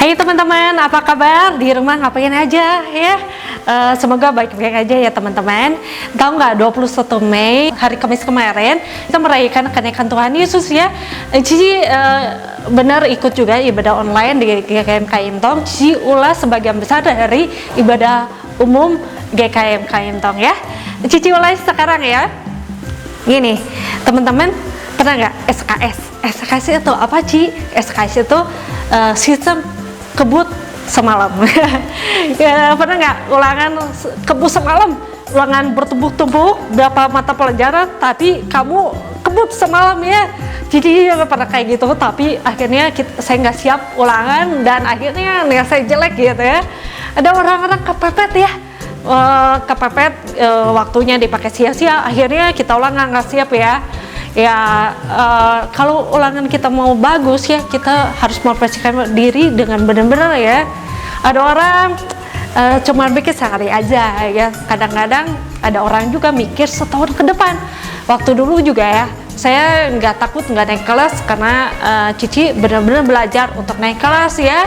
Hai teman-teman, apa kabar? Di rumah ngapain aja ya? Semoga baik-baik aja ya teman-teman. Tahu nggak 21 Mei, hari Kamis kemarin, kita merayakan kenaikan Tuhan Yesus ya. Cici benar ikut juga ibadah online di GKM KIM Tong. Cici ulas sebagian besar dari ibadah umum GKM KIM Tong ya. Cici ulas sekarang ya. Gini, teman-teman, pernah nggak SKS? SKS itu apa, Ci? SKS itu sistem kebut semalam. Ya, pernah nggak ulangan kebut semalam, ulangan bertumpuk-tumpuk berapa mata pelajaran tapi kamu kebut semalam ya. Jadi pernah kayak gitu, tapi akhirnya saya nggak siap ulangan dan akhirnya nilai saya jelek gitu ya. Ada orang-orang kepepet ya, kepepet, waktunya dipakai sia-sia, akhirnya kita ulangan nggak siap ya. Kalau ulangan kita mau bagus ya, kita harus mempersiapkan diri dengan benar-benar ya. Ada orang cuma mikir sehari aja ya, kadang-kadang ada orang juga mikir setahun ke depan. Waktu dulu juga ya, saya nggak takut nggak naik kelas karena Cici benar-benar belajar untuk naik kelas ya.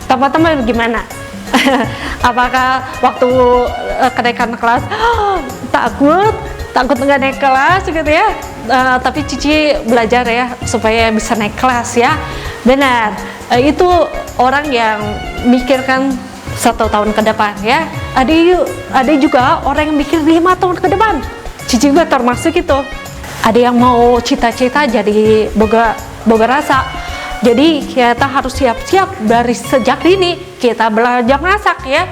Teman-teman gimana? Apakah waktu kenaikan kelas takut nggak naik kelas gitu ya? Tapi Cici belajar ya supaya bisa naik kelas ya. Benar, itu orang yang mikirkan 1 tahun ke depan ya. Ada juga orang yang mikir 5 tahun ke depan. Cici juga termasuk itu. Ada yang mau cita-cita jadi boga rasa. Jadi kita harus siap-siap dari sejak dini kita belajar masak ya.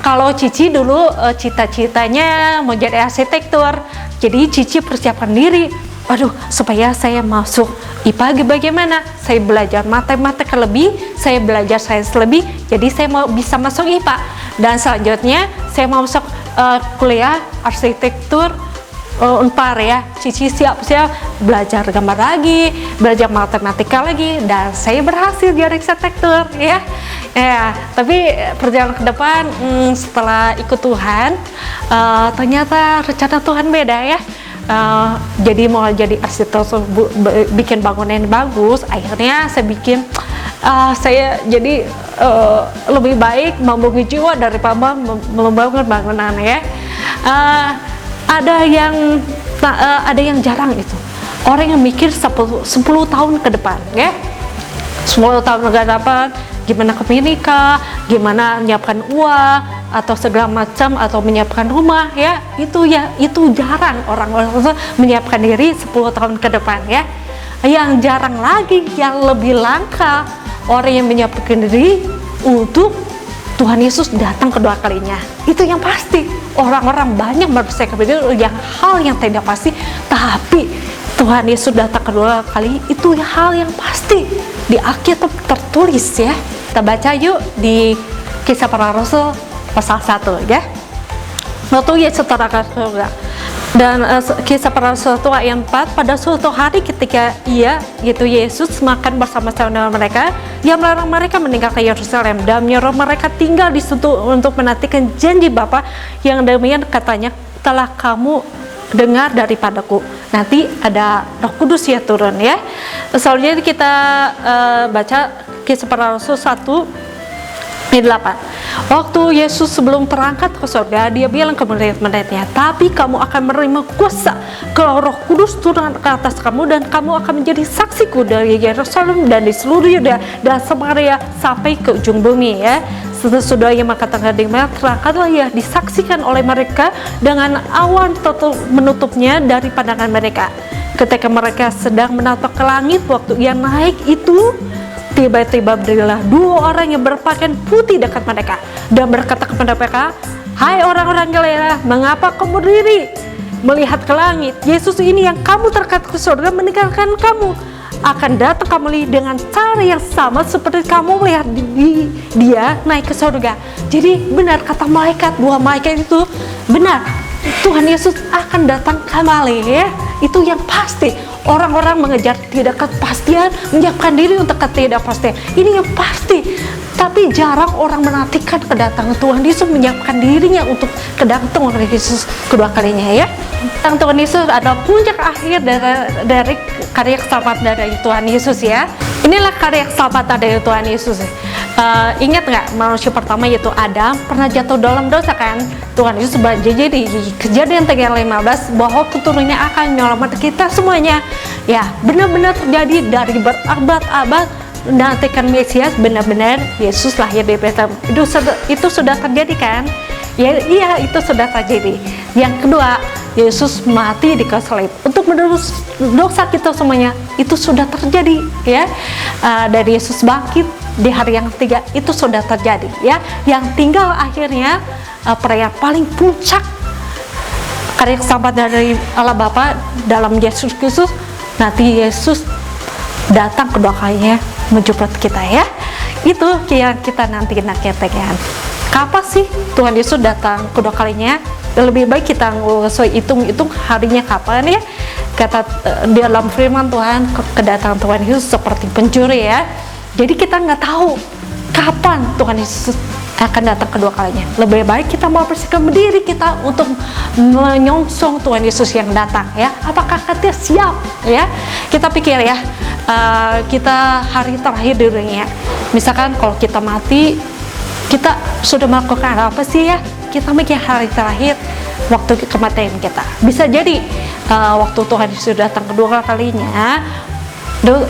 Kalau Cici dulu cita-citanya mau jadi arsitektur, jadi Cici persiapkan diri. Aduh, supaya saya masuk IPA bagaimana? Saya belajar matematika lebih, saya belajar sains lebih, jadi saya mau bisa masuk IPA. Dan selanjutnya saya mau masuk kuliah arsitektur Unpar ya. Cici siap-siap belajar gambar lagi, belajar matematika lagi, dan saya berhasil jadi arsitektur ya. Ya, tapi perjalanan ke depan setelah ikut Tuhan, ternyata rencana Tuhan beda ya. Jadi mau jadi arsitektur, bikin bangunan yang bagus, akhirnya saya bikin saya jadi lebih baik membangun jiwa daripada membangun bangunan ya. Ada yang jarang itu orang yang mikir 10 tahun ke depan ya. 10 tahun ke depan gimana ke menikah, gimana menyiapkan uang atau segala macam, atau menyiapkan rumah ya. Itu jarang orang-orang menyiapkan diri 10 tahun ke depan ya. Yang jarang lagi, yang lebih langka, orang yang menyiapkan diri untuk Tuhan Yesus datang kedua kalinya. Itu yang pasti. Orang-orang banyak berpikir hal yang tidak pasti, tapi Tuhan Yesus datang kedua kali itu hal yang pasti. Di Alkitab tertulis ya. Kita baca yuk di Kisah Para Rasul pasal 1 ya. Waktu Yesus terangkat surga. Dan Kisah Para Rasul 1 ayat 4, pada suatu hari ketika Yesus makan bersama-sama dengan mereka, Ia melarang mereka meninggalkan Yerusalem dan menyuruh mereka tinggal di situ untuk menantikan janji Bapa yang demikian katanya, telah kamu dengar daripadaku. Nanti ada Roh Kudus ya turun ya. Selanjutnya kita baca Kisah Para Rasul 1 ayat 8. Waktu Yesus sebelum terangkat ke surga, Dia bilang ke murid-muridnya, tapi kamu akan menerima kuasa kalau Roh Kudus turun ke atas kamu, dan kamu akan menjadi saksiku dari Yerusalem dan di seluruh Yudea dan Samaria sampai ke ujung bumi ya. Sesudah Ia mengatakan demikian, terangkatlah Ia disaksikan oleh mereka dengan awan menutupnya dari pandangan mereka. Ketika mereka sedang menatap ke langit, waktu Ia naik itu, tiba-tiba berdirilah 2 orang yang berpakaian putih dekat mereka dan berkata kepada mereka, hai orang-orang Galilea, mengapa kamu berdiri melihat ke langit? Yesus ini yang kamu terangkat ke surga meninggalkan kamu, akan datang kembali dengan cara yang sama seperti kamu melihat Dia naik ke surga. Jadi benar kata malaikat, 2 malaikat itu benar, Tuhan Yesus akan datang kembali ya. Itu yang pasti. Orang-orang mengejar tidak kepastian, menyiapkan diri untuk ketidakpastian. Ini yang pasti. Tapi jarang orang menantikan kedatangan Tuhan Yesus, menyiapkan dirinya untuk kedatangan Tuhan Yesus kedua kalinya ya. Tuhan Yesus adalah puncak akhir dari karya keselamatan dari Tuhan Yesus ya. Inilah karya keselamatan dari Tuhan Yesus. Ingat nggak manusia pertama yaitu Adam pernah jatuh dalam dosa kan? Tuhan Yesus berjanji di Kejadian 3:15 bahwa keturunannya akan menyelamatkan kita semuanya. Ya, benar-benar terjadi dari berabad-abad nantikan Mesias, benar-benar Yesus lahir di Bethlehem. Itu sudah terjadi kan? Ya, iya, itu sudah terjadi. Yang kedua, Yesus mati di kayu salib untuk menebus dosa kita semuanya. Itu sudah terjadi ya. Dari Yesus bangkit di hari yang ketiga, itu sudah terjadi ya. Yang tinggal akhirnya perayaan paling puncak karya keselamatan dari Allah Bapa dalam Yesus Kristus. Nanti Yesus datang kedua kalinya menjemput kita ya. Itu yang kita nanti nantikan. Kapan sih Tuhan Yesus datang kedua kalinya? Lebih baik kita hitung harinya kapan ya. Kata dalam firman Tuhan, kedatangan Tuhan Yesus seperti pencuri ya. Jadi kita nggak tahu kapan Tuhan Yesus akan datang kedua kalinya. Lebih baik kita mempersiapkan diri kita untuk menyongsong Tuhan Yesus yang datang ya. Apakah kita siap ya? Kita pikir ya, kita hari terakhir di dunia. Misalkan kalau kita mati, kita sudah melakukan apa sih ya? Kita mikir hari terakhir waktu kematian kita. Bisa jadi waktu Tuhan Yesus datang kedua kalinya,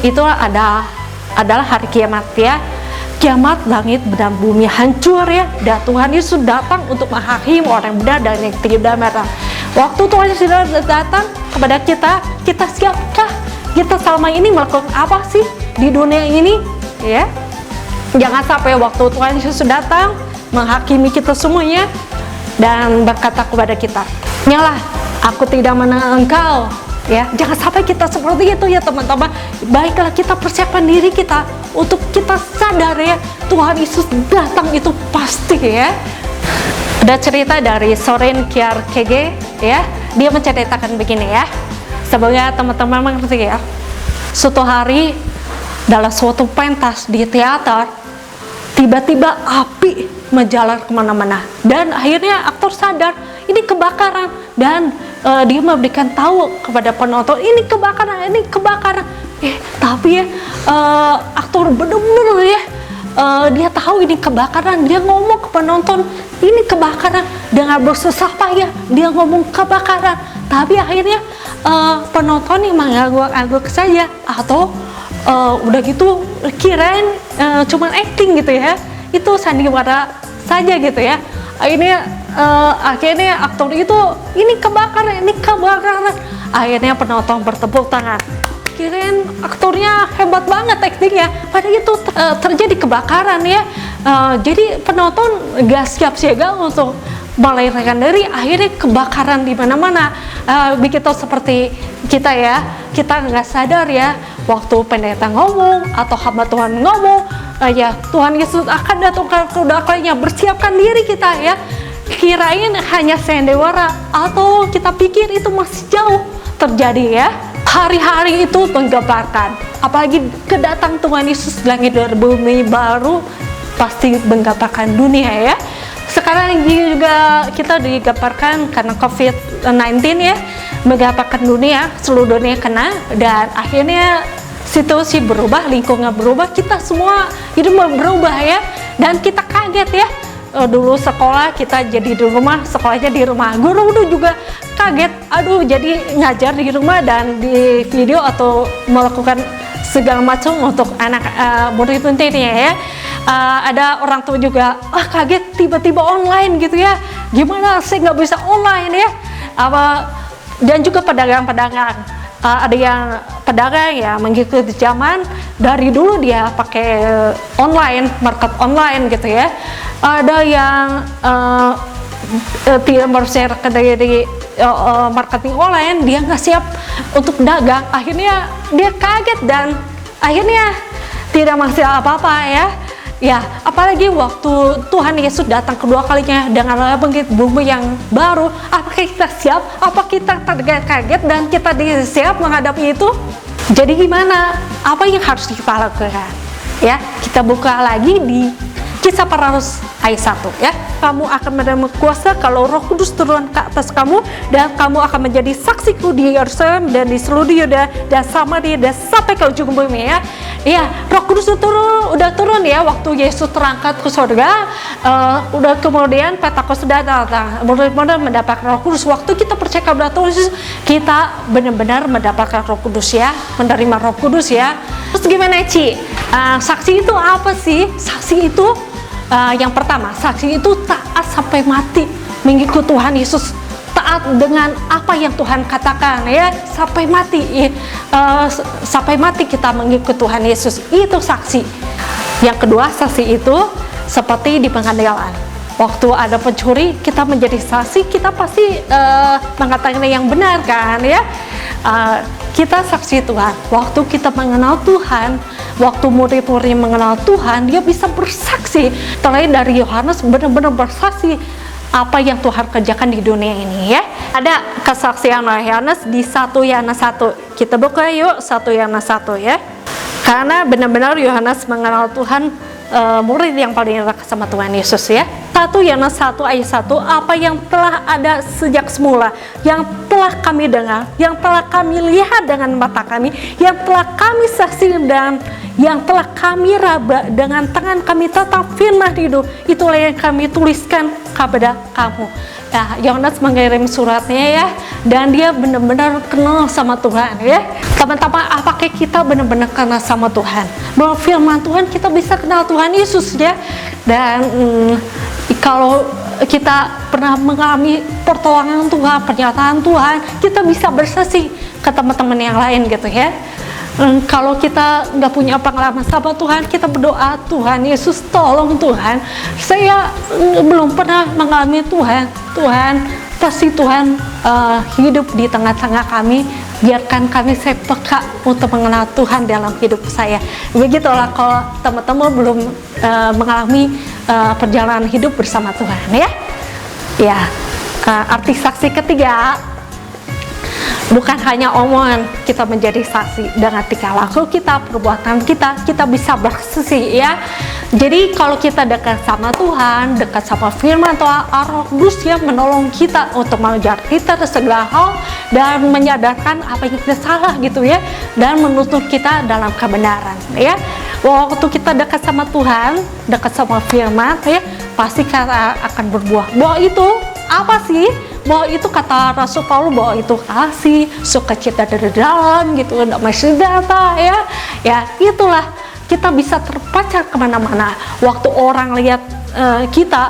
itu adalah hari kiamat ya. Kiamat, langit dan bumi hancur ya, dan Tuhan Yesus datang untuk menghakimi orang benar dan yang tidak benar. Waktu Tuhan Yesus datang kepada kita siapkah? Kita selama ini melakukan apa sih di dunia ini ya? Jangan sampai waktu Tuhan Yesus datang menghakimi kita semuanya dan berkata kepada kita, "Nyalah, aku tidak mengenal engkau." Ya, jangan sampai kita seperti itu ya teman-teman. Baiklah kita persiapkan diri kita untuk kita sadar ya, Tuhan Yesus datang itu pasti ya. Ada cerita dari Soren Kierkegaard ya, dia menceritakan begini ya. Semoga teman-teman mengerti ya. Suatu hari dalam suatu pentas di teater, tiba-tiba api menjalar kemana-mana dan akhirnya aktor sadar ini kebakaran dan dia memberikan tahu kepada penonton ini kebakaran. Tapi ya aktor benar-benar ya dia tahu ini kebakaran, dia ngomong ke penonton ini kebakaran dengan bersusah payah dia ngomong kebakaran, tapi akhirnya penonton yang mengangguk saja atau udah gitu kirain cuman acting gitu ya, itu sandiwara saja gitu ya. Akhirnya aktor itu ini kebakaran. Akhirnya penonton bertepuk tangan. Kirain aktornya hebat banget actingnya, padahal itu terjadi kebakaran ya. Jadi penonton gak siap siaga untuk melarikan diri, akhirnya kebakaran di mana-mana. Begitu seperti kita ya, kita nggak sadar ya, waktu pendeta ngomong atau hamba Tuhan ngomong, ya Tuhan Yesus akan datang kedua kalinya, bersiapkan diri kita ya. Kirain hanya sandiwara atau kita pikir itu masih jauh terjadi ya. Hari-hari itu menggambarkan, apalagi kedatangan Tuhan Yesus langit dan bumi baru pasti menggambarkan dunia ya. Sekarang juga kita digambarkan karena COVID-19 ya, menggambarkan dunia, seluruh dunia kena, dan akhirnya situasi berubah, lingkungan berubah, kita semua hidup berubah ya, dan kita kaget ya. Dulu sekolah kita jadi di rumah, sekolahnya di rumah, guru juga kaget, aduh jadi ngajar di rumah dan di video atau melakukan segala macam untuk anak murid-muridnya ya. Ada orang tua juga kaget tiba-tiba online gitu ya, gimana saya nggak bisa online ya. Dan juga pedagang-pedagang, ada yang pedagang ya mengikuti zaman, dari dulu dia pakai online, market online gitu ya. Ada yang tidak berserahkan dari marketing online, dia nggak siap untuk dagang, akhirnya dia kaget dan akhirnya tidak menghasilkan apa-apa ya. Ya, apalagi waktu Tuhan Yesus datang kedua kalinya dengan bangkit bumi yang baru, apakah kita siap? Apa kita kaget dan kita siap menghadapi itu? Jadi gimana? Apa yang harus kita lakukan? Ya, kita buka lagi di Kisah Para Rasul ayat 1 ya. Kamu akan menerima kuasa kalau Roh Kudus turun ke atas kamu, dan kamu akan menjadi saksiku di Yerusalem dan di seluruh Yudea dan Samaria dan sampai ke ujung bumi ya. Iya, Roh Kudus udah turun ya waktu Yesus terangkat ke surga. Udah kemudian Pentakosta sudah datang. Benar-benar mendapat Roh Kudus. Waktu kita percaya kepada Tuhan Yesus, kita benar-benar mendapatkan Roh Kudus ya, menerima Roh Kudus ya. Terus gimana Ci? Saksi itu apa sih? Saksi itu yang pertama, saksi itu taat sampai mati mengikut Tuhan Yesus. Taat dengan apa yang Tuhan katakan ya, sampai mati sampai mati kita mengikut Tuhan Yesus, itu saksi. Yang kedua, saksi itu seperti di pengadilan. Waktu ada pencuri, kita menjadi saksi, kita pasti mengatakan yang benar kan ya. Kita saksi Tuhan. Waktu kita mengenal Tuhan, waktu murid-murid mengenal Tuhan, dia bisa bersaksi. Terlain dari Yohanes benar-benar bersaksi apa yang Tuhan kerjakan di dunia ini ya. Ada kesaksian Yohanes di 1 Yohanes 1. Kita buka yuk 1 Yohanes 1 ya. Karena benar-benar Yohanes mengenal Tuhan, murid yang paling dekat sama Tuhan Yesus ya. 1 Yohanes 1 ayat 1, apa yang telah ada sejak semula, yang telah kami dengar, yang telah kami lihat dengan mata kami, yang telah kami saksikan dan yang telah kami raba dengan tangan kami tentang firman hidup, itulah yang kami tuliskan kepada kamu. Nah, Yohanes mengirim suratnya ya, dan dia benar-benar kenal sama Tuhan ya. Teman-teman, apakah kita benar-benar kenal sama Tuhan? Bahwa firman Tuhan kita bisa kenal Tuhan Yesus ya. Dan kalau kita pernah mengalami pertolongan Tuhan, pernyataan Tuhan, kita bisa bersaksi ke teman-teman yang lain gitu ya. Kalau kita nggak punya pengalaman sama Tuhan, kita berdoa, Tuhan Yesus tolong Tuhan, saya belum pernah mengalami Tuhan. Tuhan, pasti Tuhan hidup di tengah-tengah kami, biarkan kami saya peka untuk mengenal Tuhan dalam hidup saya. Begitulah kalau teman-teman belum mengalami perjalanan hidup bersama Tuhan ya. Ya, arti saksi ketiga, bukan hanya omongan kita menjadi saksi, dengan tingkah laku kita, perbuatan kita bisa bersaksi ya. Jadi kalau kita dekat sama Tuhan, dekat sama firman Tuhan, Roh Kudus yang menolong kita untuk mengajar kita dari segala hal dan menyadarkan apa yang kita salah gitu ya, dan menuntun kita dalam kebenaran ya. Waktu kita dekat sama Tuhan, dekat sama firman ya, pasti kita akan berbuah. Bahwa itu apa sih? Bahwa itu kata Rasul Paulus, bahwa itu kasih, sukacita dari dalam gitu, damai sejahtera ya. Ya itulah, kita bisa terpacar kemana-mana. Waktu orang lihat kita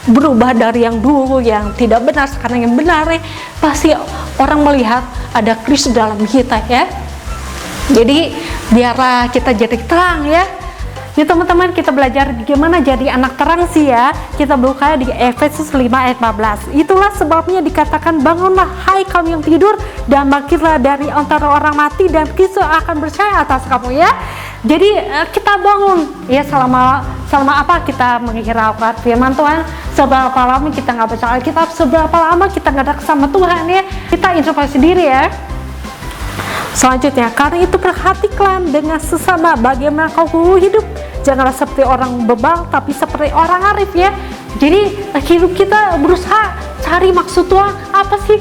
berubah dari yang dulu yang tidak benar sekarang yang benar ya, pasti orang melihat ada Kristus dalam kita ya. Jadi biarlah kita jadi terang ya. Ya teman-teman, kita belajar gimana jadi anak terang sih ya. Kita buka di Efesus 5 ayat 14. Itulah sebabnya dikatakan, bangunlah hai kamu yang tidur, dan bangkitlah dari antara orang mati, dan Kristus akan percaya atas kamu ya. Jadi kita bangun ya, selama apa kita menghiraukan firman Tuhan, seberapa lama kita nggak baca Alkitab, seberapa lama kita nggak dekat sama Tuhan ya. Kita introspeksi diri ya. Selanjutnya, karena itu perhatikan dengan sesama bagaimana kau hidup. Janganlah seperti orang bebal, tapi seperti orang arif ya. Jadi hidup kita berusaha cari maksud Tuhan. Apa sih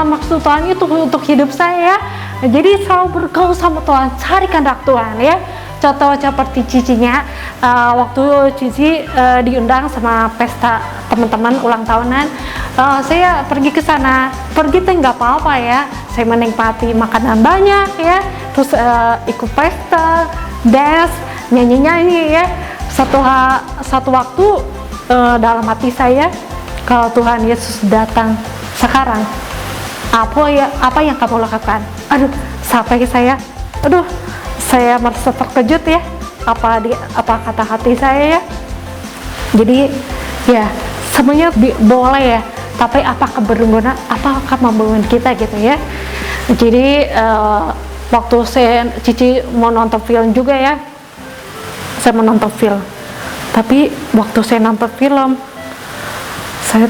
maksud Tuhan itu untuk hidup saya ya. Jadi selalu bergaul sama Tuhan, cari kehendak Tuhan ya. Contoh seperti Cicinya, waktu Cici diundang sama pesta teman-teman ulang tahunan, saya pergi ke sana. Pergi teh nggak apa-apa ya, saya menikmati makanan banyak ya, terus ikut pesta, dance, nyanyi-nyanyi ya. Satu waktu dalam hati saya, kalau Tuhan Yesus datang sekarang, apa yang kamu lakukan? Aduh, sampai saya merasa terkejut ya, apa kata hati saya ya. Jadi ya semuanya boleh ya, tapi apakah berguna, apakah membangun kita gitu ya. Jadi waktu Cici mau nonton film juga ya, saya menonton film, tapi waktu saya nonton film, saya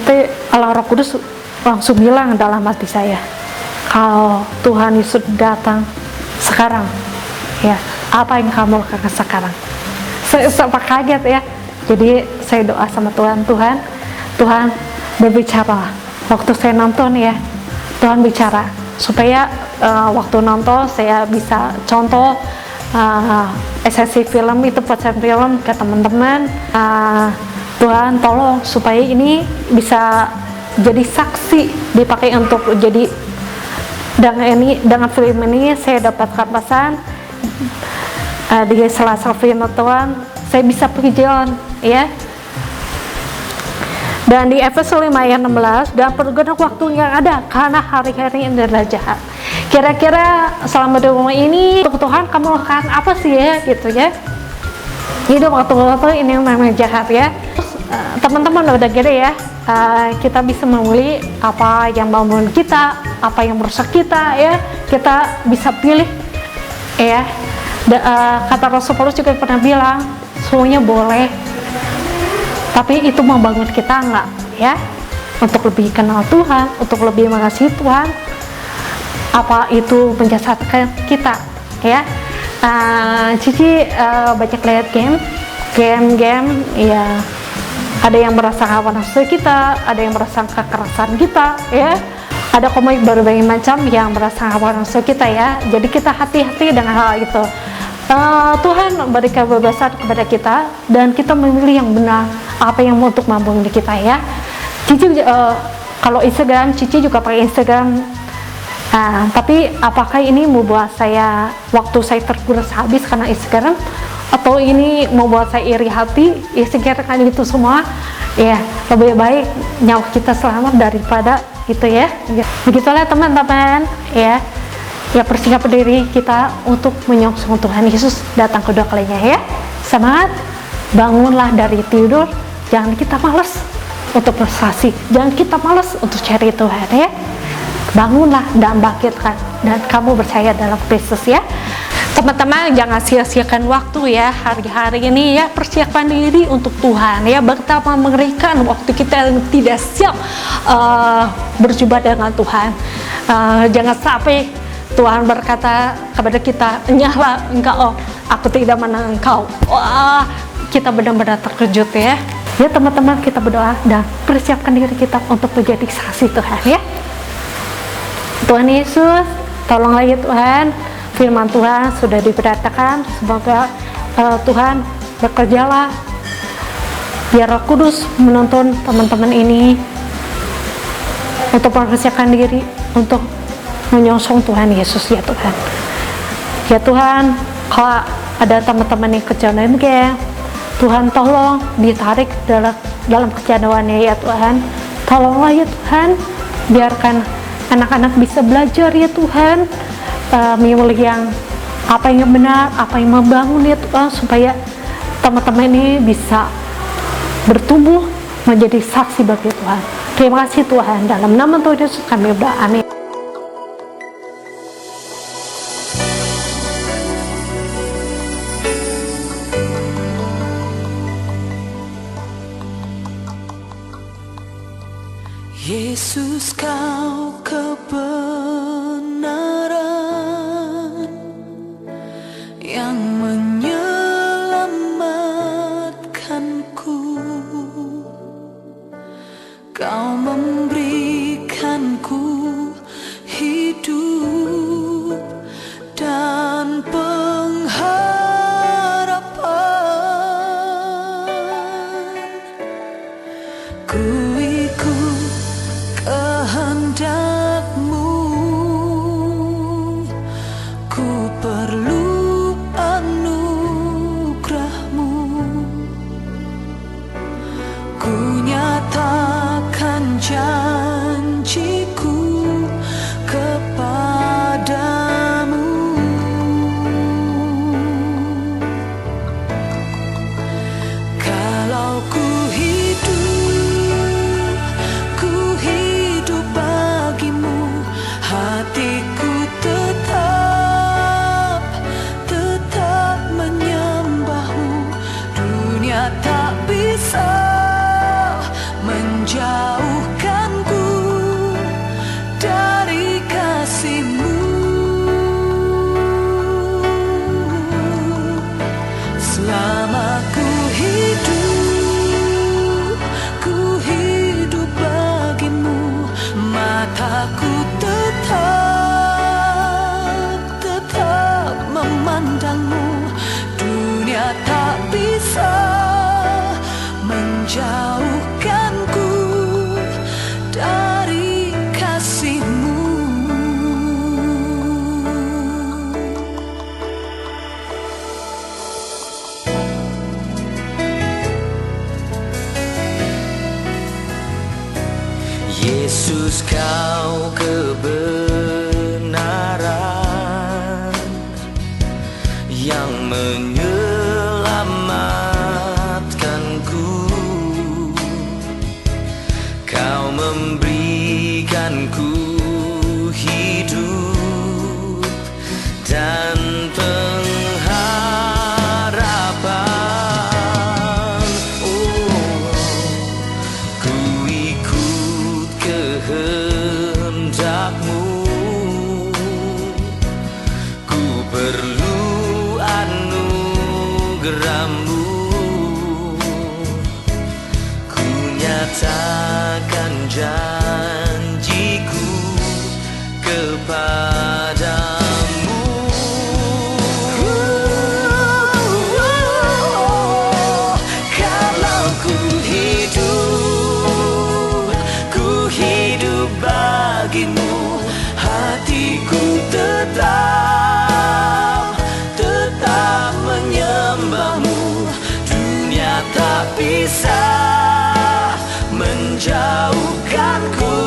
Allah Roh Kudus langsung bilang dalam hati saya, kalau Tuhan Yesus datang sekarang ya, apa yang kamu lakukan sekarang? Saya sempat kaget ya. Jadi saya doa sama Tuhan berbicara. Waktu saya nonton ya, Tuhan bicara supaya waktu nonton saya bisa contoh esensi film itu, pesan film ke teman-teman. Tuhan tolong supaya ini bisa jadi saksi, dipakai untuk jadi, dengan film ini saya dapatkan pesan di salah-salah film Tuhan, saya bisa pergi jalan ya. Dan di Efesus 5 ayat 16, dan pergunakan waktu yang ada karena hari-hari ini adalah jahat. Kira-kira selama di rumah ini untuk Tuhan kamu lakukan apa sih ya gitu ya. Hidup waktu-waktu ini memang jahat ya. Teman-teman udah gede ya, kita bisa memilih apa yang membangun kita, apa yang merusak kita ya. Kita bisa pilih ya. Kata Rasul Paulus juga pernah bilang, semuanya boleh, tapi itu membangun kita enggak ya, untuk lebih kenal Tuhan, untuk lebih mengasihi Tuhan, apa itu menjadikan kita ya. Cici banyak lihat game ya, ada yang merasa hawa nafsu kita, ada yang merasa kekerasan kita ya, ada komik berbagai macam yang merasa hawa nafsu kita ya. Jadi kita hati-hati dengan hal itu. Tuhan memberikan kebebasan kepada kita dan kita memilih yang benar, apa yang untuk membangun kita ya. Cici kalau Instagram, Cici juga pakai Instagram. Tapi apakah ini membuat saya waktu saya terkuras habis karena Instagram, atau ini membuat saya iri hati? Ya sekiranya itu semua ya, lebih baik nyawa kita selamat daripada itu ya. Begitulah teman-teman ya. Ya, persiapkan diri kita untuk menyongsong Tuhan Yesus datang kedua kalinya ya. Semangat, bangunlah dari tidur, jangan kita malas untuk prestasi, jangan kita malas untuk cari Tuhan ya. Bangunlah dan bangkitkan, dan kamu percaya dalam Kristus ya. Teman-teman, jangan sia-siakan waktu ya, hari-hari ini ya, persiapkan diri untuk Tuhan ya. Betapa mengerikan waktu kita yang tidak siap berjumpa dengan Tuhan. Jangan sampai Tuhan berkata kepada kita, nyala engkau, aku tidak menang engkau. Wah, kita benar-benar terkejut ya. Ya teman-teman, kita berdoa dan persiapkan diri kita untuk menjadi saksi Tuhan ya. Tuhan Yesus, tolonglah ya Tuhan, firman Tuhan sudah diberitakan, semoga Tuhan bekerjalah, biar Roh Kudus menuntun teman-teman ini untuk mempersiapkan diri untuk menyongsong Tuhan Yesus ya Tuhan. Ya Tuhan, kalau ada teman-teman yang kejauhan geng, Tuhan tolong ditarik dalam kejauhannya ya Tuhan. Tolonglah ya Tuhan, biarkan anak-anak bisa belajar ya Tuhan, memilih yang apa yang benar, apa yang membangun ya Tuhan, supaya teman-teman ini bisa bertumbuh menjadi saksi bagi Tuhan. Terima kasih Tuhan, dalam nama Tuhan Yesus kami berdoa, amin. Yesus, kau kebenaran yang menyelamatkanku. Kau memberikanku hidup dan pengharapan. Ku ikut kehendak-Mu, ku perlu anugerah-Mu. Ku nyatakan janjiku kepadamu. Kalau ku hidup bagimu, hatiku tetap menyembah-Mu. Dunia tak bisa menjauhkanku dari kasih-Mu. Selama ku hidup bagimu, mataku tetap memandang-Mu. Tebus kau kebenaran yang menyelamatkanku. Kau memberikanku hidup dan pengharapan. Oh, ku ikut kehendak-Mu. Ku perlu anugerah-Mu. Ku nyatakan janjiku kepadamu. Kalau ku hidup bagimu, hatiku tetap menyembah-Mu. Dunia tak bisa menjauhkanku.